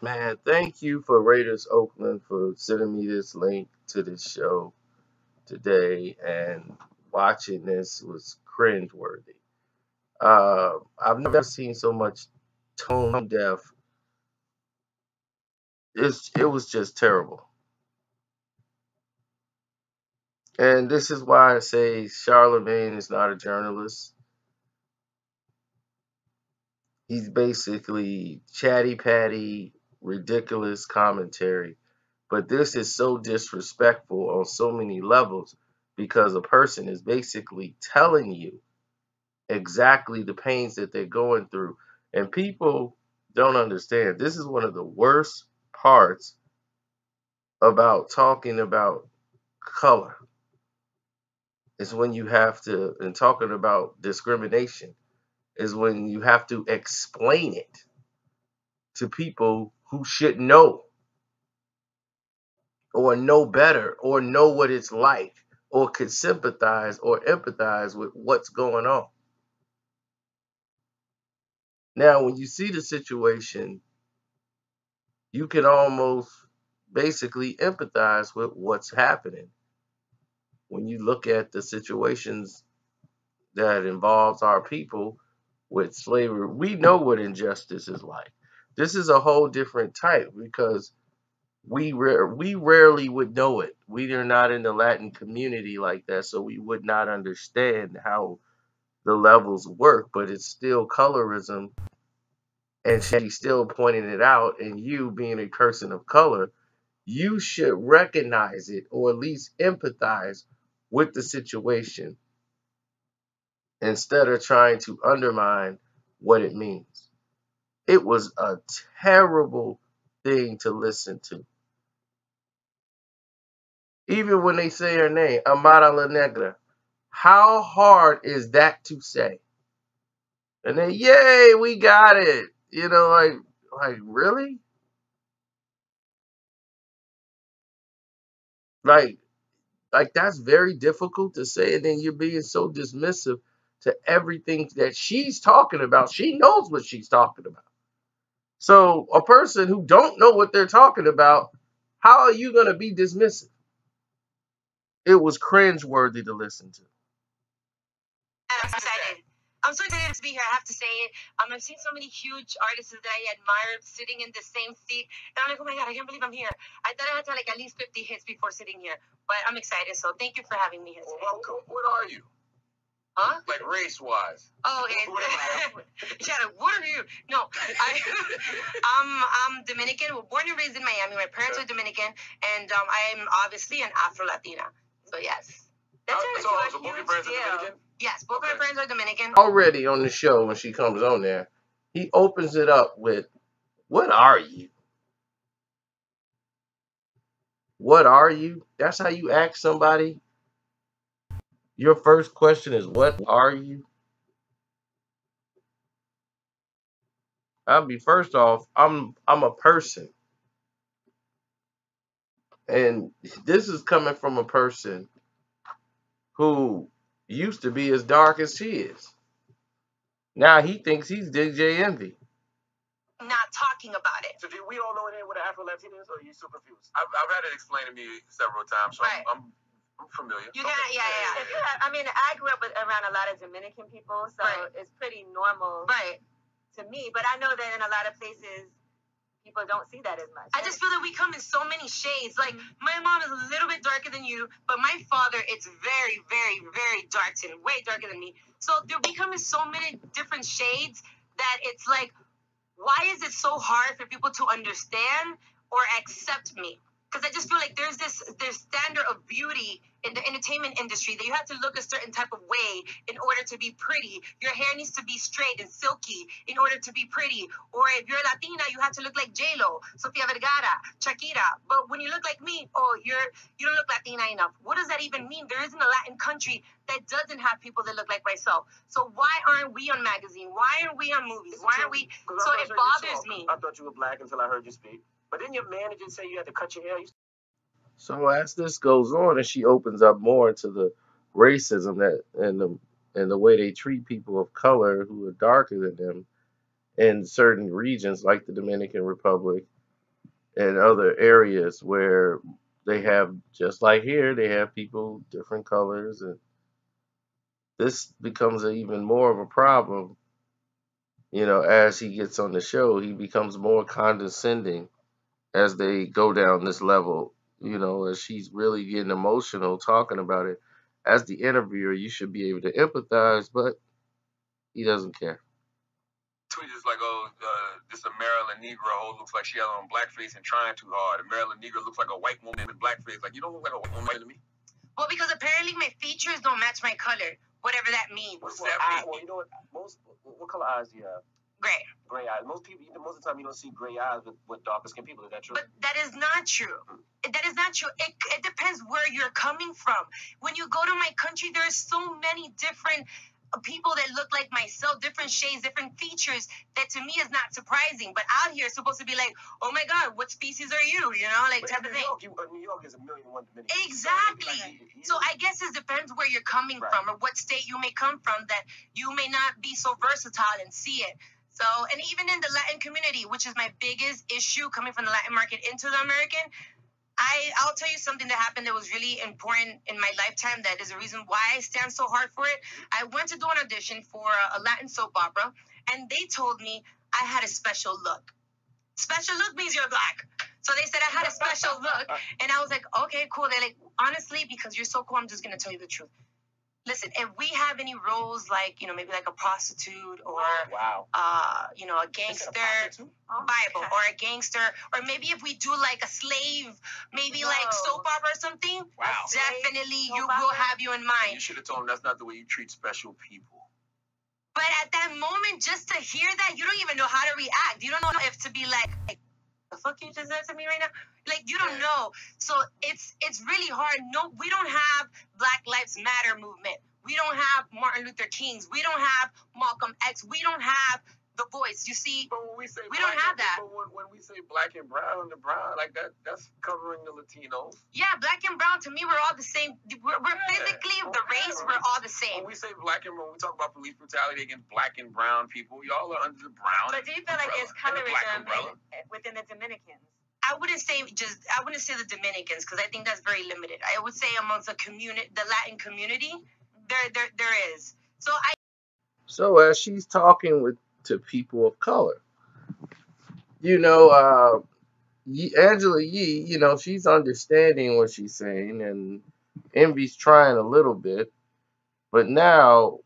Man, thank you for Raiders Oakland for sending me this link to this show today, and watching this was cringeworthy. I've never seen so much tone deaf. It was just terrible. And this is why I say Charlamagne is not a journalist. He's basically chatty patty, ridiculous commentary. But this is so disrespectful on so many levels because a person is basically telling you exactly the pains that they're going through. And people don't understand. This is one of the worst parts about talking about color, is when you have to, and talking about discrimination, is when you have to explain it to people who should know, or know better, or know what it's like, or could sympathize or empathize with what's going on. Now, when you see the situation, you can almost basically empathize with what's happening. When you look at the situations that involves our people with slavery, we know what injustice is like. This is a whole different type because we rarely would know it. We are not in the Latin community like that, so we would not understand how the levels work. But it's still colorism, and she's still pointing it out. And you, being a person of color, you should recognize it, or at least empathize with the situation instead of trying to undermine what it means. It was a terrible thing to listen to. Even when they say her name, Amara La Negra, how hard is that to say? And then, yay, we got it. Like really? Like, like that's very difficult to say, and then you're being so dismissive to everything that she's talking about. She knows what she's talking about. So a person who don't know what they're talking about, how are you going to be dismissive? It was cringeworthy to listen to. I'm excited. I'm so excited to be here. I have to say it. I've seen so many huge artists that I admired sitting in the same seat, and I'm like, oh my god, I can't believe I'm here. I thought I had to have like at least 50 hits before sitting here, but I'm excited. So thank you for having me here today. Well, welcome. What are you? Huh? Like race-wise? Oh, Shadow, what are you? No, I'm Dominican. Born and raised in Miami. My parents are Dominican, and I'm obviously an Afro-Latina. So yes. That's awesome. Both your parents are Dominican? Yes, both my parents are Dominican. Already on the show, when she comes on there, he opens it up with, "What are you? What are you?" That's how you ask somebody. Your first question is, "What are you?" First off, I'm a person, and this is coming from a person who used to be as dark as she is. Now he thinks he's DJ Envy. Not talking about it. So do we all know what an Afro-Latina is, or are you so confused? I've had it explained to me several times, so Right. I'm familiar. You got, yeah. If you have, I mean, I grew up around a lot of Dominican people, so Right. it's pretty normal Right. to me. But I know that in a lot of places, people don't see that as much. I just feel that we come in so many shades. Like, my mom is a little bit darker than you, but my father, it's very, very, very dark skin, way darker than me. So we come in so many different shades that it's like, why is it so hard for people to understand or accept me? Because I just feel like there's standard of beauty in the entertainment industry that you have to look a certain type of way in order to be pretty. Your hair needs to be straight and silky in order to be pretty. Or if you're Latina, you have to look like J-Lo, Sofia Vergara, Shakira. But when you look like me, you don't look Latina enough. What does that even mean? There isn't a Latin country that doesn't have people that look like myself. So why aren't we on magazine? Why aren't we on movies? Why aren't we? So it bothers me. I thought you were black until I heard you speak. But didn't your manager say you had to cut your hair? So as this goes on, and she opens up more into the racism that and the way they treat people of color who are darker than them in certain regions, like the Dominican Republic, and other areas where they have, just like here, they have people different colors, and this becomes even more of a problem. As he gets on the show, he becomes more condescending as they go down this level. As she's really getting emotional talking about it. As the interviewer, you should be able to empathize, but he doesn't care. Tweet is like, oh, this Amara La Negra hoe looks like she has on blackface and trying too hard. Amara La Negra looks like a white woman with blackface. Like, you don't look like a white woman to me. Well, because apparently my features don't match my color, whatever that means. What's that mean? Well, you know what color eyes do you have? Gray. Gray eyes. Most of the time, you don't see gray eyes with darker skinned people. Is that true? But that is not true. That is not true. It depends where you're coming from. When you go to my country, there's so many different people that look like myself, different shades, different features, that to me is not surprising. But out here, it's supposed to be like, oh my God, what species are you? Like but type of thing. New York is 1,000,001 Dominicans. Exactly. So I guess it depends where you're coming from or what state you may come from, that you may not be so versatile and see it. So, and even in the Latin community, which is my biggest issue coming from the Latin market into the American, I'll tell you something that happened that was really important in my lifetime. That is the reason why I stand so hard for it. I went to do an audition for a Latin soap opera, and they told me I had a special look. Special look means you're black. So they said I had a special look, and I was like, okay, cool. They're like, honestly, because you're so cool, I'm just going to tell you the truth. Listen, if we have any roles like, maybe like a prostitute or, a gangster, Bible, or a gangster, or maybe if we do like a slave, maybe like soap opera or something, definitely you will have you in mind. You should have told him that's not the way you treat special people. But at that moment, just to hear that, you don't even know how to react. You don't know if to be like the fuck you just said to me right now? Like, you don't know. So it's really hard. No, we don't have Black Lives Matter movement. We don't have Martin Luther Kings. We don't have Malcolm X. We don't have The Voice. You see, but when we say we don't have that. But when we say black and brown, the brown, like that's covering the Latinos. Yeah, black and brown, to me, we're all the same. We're physically, the race, we're all the same. When we say black and brown, we talk about police brutality against black and brown people. Y'all are under the brown. But do you feel like it's colorism within the Dominicans? I wouldn't say the Dominicans, because I think that's very limited. I would say amongst the Latin community, there is. So as she's talking to people of color, Angela Yee, she's understanding what she's saying, and Envy's trying a little bit, but now,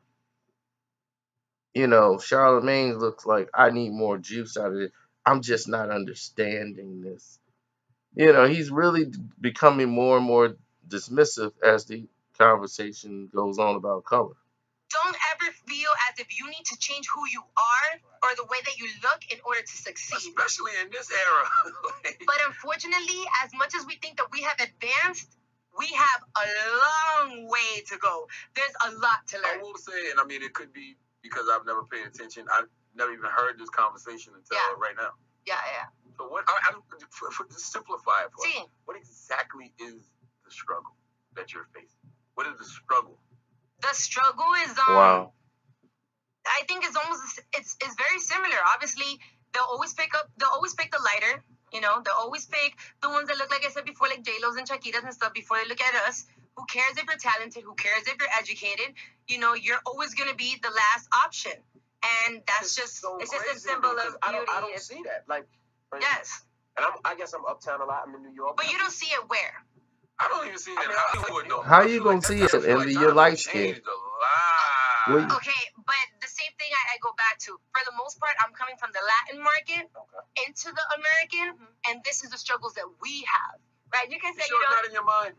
Charlamagne looks like, I need more juice out of it. I'm just not understanding this. He's really becoming more and more dismissive as the conversation goes on about color. Don't ever feel as if you need to change who you are or the way that you look in order to succeed. Especially in this era. But unfortunately, as much as we think that we have advanced, we have a long way to go. There's a lot to learn. I will say, and I mean, it could be because I've never paid attention. I've never even heard this conversation until right now. Yeah. So what? To simplify it for you, what exactly is the struggle that you're facing? What is the struggle? The struggle is wow. I think it's very similar. Obviously, they'll always pick the lighter. They'll always pick the ones that look, like I said before, like J-Lo's and Shakiras and stuff, before they look at us. Who cares if you're talented? Who cares if you're educated? You're always going to be the last option. And that's just, it's just a symbol of beauty. I don't see that. Like, yes. And I guess I'm uptown a lot. I'm in New York. But you don't see it where? I don't even see it in Hollywood, though. How you going to see it, Envy? You're light skinned. Okay, but the same thing I go back to. For the most part, I'm coming from the Latin market into the American, and this is the struggles that we have. Right? You can say you don't. Not in your mind.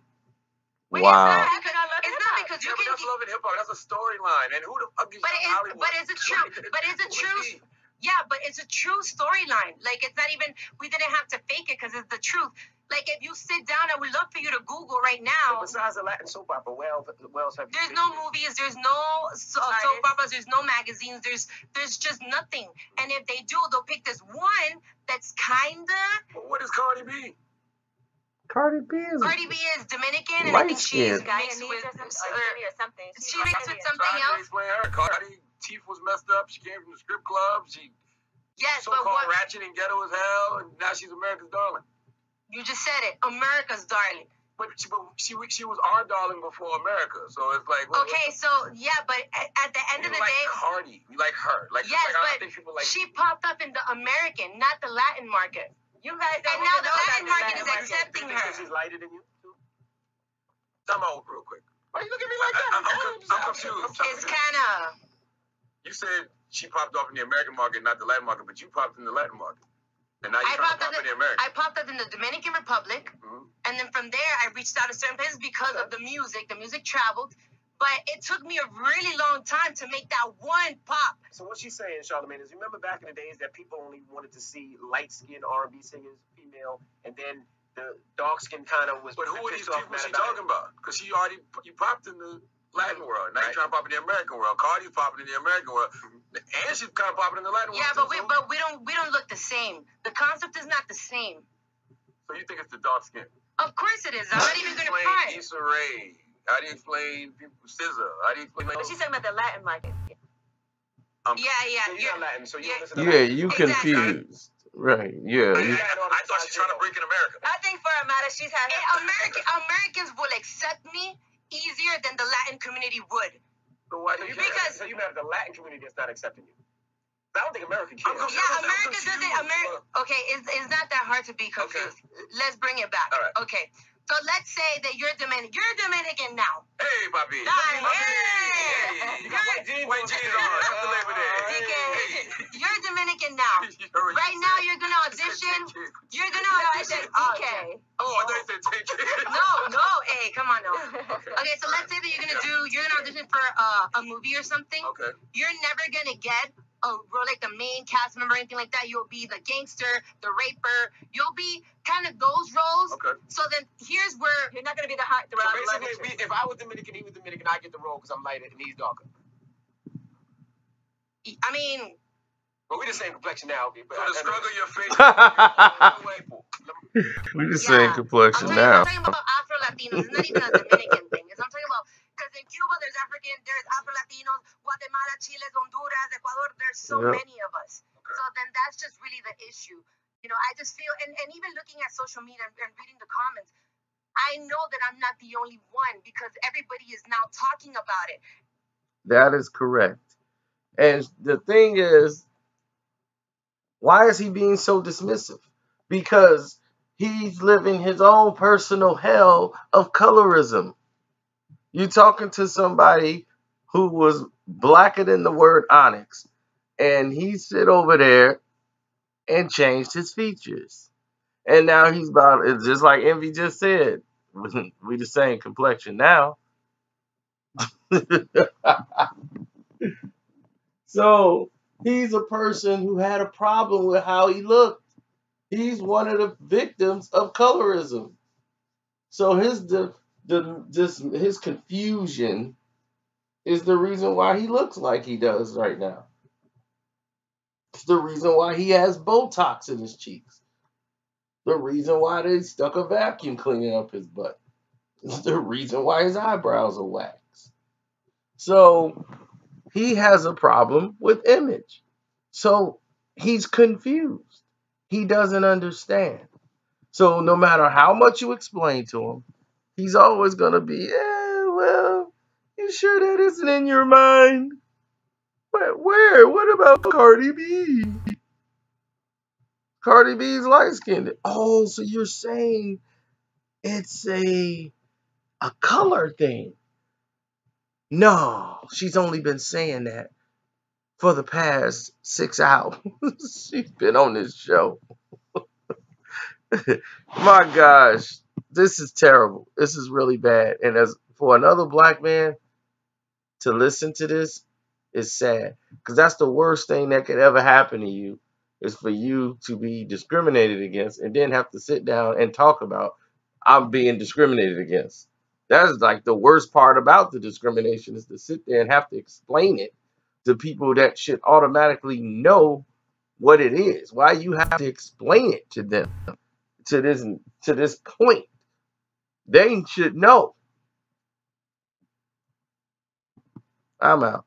Wow. It's not because you can. That's Love and Hip Hop. That's a storyline. And who the fuck is Hollywood? But it's a true. Yeah, but it's a true storyline. Like, it's not even. We didn't have to fake it because it's the truth. Like, if you sit down, I would love for you to Google right now. But besides the Latin soap opera, where else have you There's no movies. There's no soap operas. There's no magazines. There's just nothing. And if they do, they'll pick this one that's kinda. But what is Cardi B? Cardi B is Dominican, and I think she's mixed with something. She mixed with something else. Cardi teeth was messed up. She came from the strip club. She but so-called ratchet and ghetto as hell, and now she's America's darling. You just said it. America's darling. But she was our darling before America, so it's like. Okay, so yeah, but at the end of the like day, Cardi, we like her. Like yes, like, I but think people like. she popped up in the American, not the Latin market. You guys And don't now even the know Latin that market is Latin accepting You her. think she's lighter than you? Time out real quick. Why you look at me like that? I'm confused. It's kind of. You said she popped off in the American market, not the Latin market, but you popped in the Latin market. And now you're trying to pop in the American. I popped up in the Dominican Republic, and then from there I reached out to certain places because of the music. The music traveled, but it took me a really long time to make that one pop. So what she's saying, Charlamagne, is remember back in the days that people only wanted to see light-skinned R&B singers, female, and then the dark skin kind of was. But who are these people she talking about? Because you popped in the Latin world. Now you're trying to pop in the American world. Cardi's popping in the American world, and she's kind of popping in the Latin world. Yeah, but we don't look the same. The concept is not the same. So you think it's the dark skin? Of course it is. I'm not even gonna try. Issa Rae. How do you explain people? SZA. How do you explain? But she's talking about the Latin market. So you're not Latin, so you don't listen to Yeah, Latin. you Exactly. confused. Right, yeah. I thought she was trying to break in America. I think for Amara, she's had Americans will accept me easier than the Latin community would. So why do you? So you have the Latin community that's not accepting you. I don't think America cares. Yeah, America doesn't. Okay, it's not that hard to be confused. Let's bring it back. All right. Okay, so let's say that you're Dominican. You're Dominican now. Hey, papi. Hey. White jeans on. After Labor Day. You're Dominican now. Right now, you're gonna audition. You're gonna audition. Okay. Oh, I thought you said take it. No. Hey, come on now. Okay, so let's say that you're gonna audition for a movie or something. Okay. You're never gonna get like the main cast member or anything like that. You'll be the gangster, the raper. You'll be kind of those roles. Okay. So then here's where You're not going to be the hot So basically, if I was Dominican, he was Dominican, I get the role because I'm lighter and he's darker. I mean, But we the same complexion now. But So the struggle your face. We the same complexion now. I'm talking about Afro Latinos. It's not even a Dominican thing. I'm talking about because in Cuba there's Afro Latinos, Guatemala, Chile, Honduras, Ecuador. There's so many of us. So then that's just really the issue. You know, I just feel, and even looking at social media and reading the comments, I know that I'm not the only one because everybody is now talking about it. That is correct. And the thing is, why is he being so dismissive? Because he's living his own personal hell of colorism. You talking to somebody who was blacker than the word onyx, and he sit over there and changed his features. And now he's about, it's just like Envy just said, we the same complexion now. So he's a person who had a problem with how he looked. He's one of the victims of colorism. So his confusion is the reason why he looks like he does right now. It's the reason why he has Botox in his cheeks. The reason why they stuck a vacuum cleaning up his butt. It's the reason why his eyebrows are waxed. So he has a problem with image. So he's confused. He doesn't understand. So no matter how much you explain to him, he's always going to be, well, you sure that isn't in your mind? Where? What about Cardi B? Cardi B's light-skinned. Oh, so you're saying it's a color thing. No, she's only been saying that for the past 6 hours. She's been on this show. My gosh, this is terrible. This is really bad. And as for another black man to listen to this is sad. Because that's the worst thing that could ever happen to you, is for you to be discriminated against and then have to sit down and talk about, I'm being discriminated against. That is like the worst part about the discrimination, is to sit there and have to explain it to people that should automatically know what it is. Why you have to explain it to them to this point? They should know. I'm out.